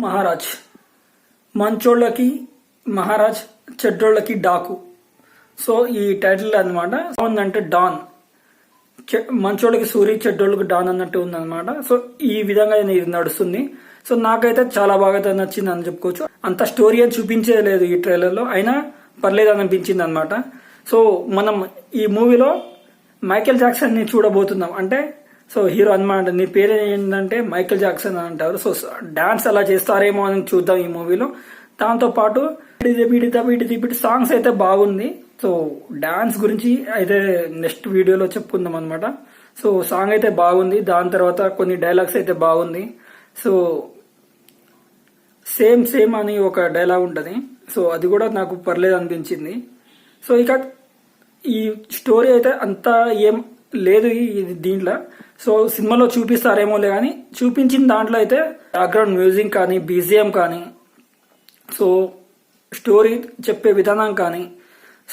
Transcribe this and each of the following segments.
Maharaj. మంచోళ్ళకి Maharaj, చెడ్డోళ్ళకి Daaku. So ఈ title అనమాట ఉందంటే డాన్, మంచోళ్ళకి సూరి, చెడ్డోళ్ళకి డాన్ అన్నట్టు ఉందన్నమాట. సో ఈ విధంగా ఇది నడుస్తుంది. సో నాకైతే చాలా బాగా నచ్చింది అని చెప్పుకోవచ్చు. అంత స్టోరీ అని చూపించలేదు ఈ ట్రైలర్లో, అయినా పర్లేదు అని అనిపించింది అనమాట. సో మనం ఈ మూవీలో మైకేల్ జాక్సన్ ని చూడబోతున్నాం. అంటే సో హీరో అనమాట, నీ పేరు ఏంటంటే మైకేల్ జాక్సన్ అని అంటారు. సో డాన్స్ అలా చేస్తారేమో అని చూద్దాం ఈ మూవీలో. దాంతో పాటు సాంగ్స్ అయితే బాగుంది. సో డాన్స్ గురించి అయితే నెక్స్ట్ వీడియోలో చెప్పుకుందాం అనమాట. సో సాంగ్ అయితే బాగుంది, దాని తర్వాత కొన్ని డైలాగ్స్ అయితే బాగుంది. సో సేమ్ సేమ్ అని ఒక డైలాగ్ ఉంటుంది. సో అది కూడా నాకు పర్లేదు అనిపించింది. సో ఇక ఈ స్టోరీ అయితే అంతా ఏం లేదు దీంట్లో. సో సినిమాలో చూపిస్తారేమోలే కానీ చూపించిన దాంట్లో అయితే బ్యాక్గ్రౌండ్ మ్యూజిక్ కానీ, బీజిఎం కానీ, సో స్టోరీ చెప్పే విధానం కానీ,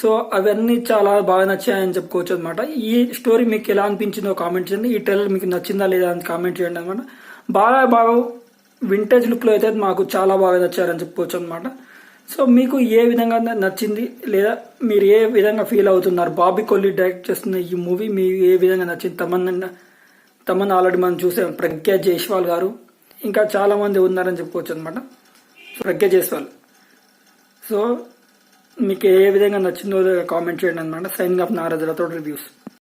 సో అవన్నీ చాలా బాగా నచ్చాయని చెప్పుకోవచ్చు అనమాట. ఈ స్టోరీ మీకు ఎలా అనిపించిందో కామెంట్ చేయండి. ఈ ట్రైలర్ మీకు నచ్చిందా లేదా అని కామెంట్ చేయండి అనమాట. బాగా వింటేజ్ లుక్లో అయితే మాకు చాలా బాగా నచ్చారని చెప్పుకోవచ్చు అనమాట. సో మీకు ఏ విధంగా నచ్చింది లేదా మీరు ఏ విధంగా ఫీల్ అవుతున్నారు? బాబీ కొల్లి డైరెక్ట్ చేస్తున్న ఈ మూవీ మీకు ఏ విధంగా నచ్చింది? తమన్నా ఆల్రెడీ మనం చూసాం, ప్రజ్ఞా జైస్వాల్ గారు, ఇంకా చాలా మంది ఉన్నారని చెప్పుకోవచ్చు అనమాట. ప్రజ్ఞా జైస్వాల్. సో మీకు ఏ విధంగా నచ్చిందో కామెంట్ చేయండి అనమాట. Signing off Naraj Rathod reviews.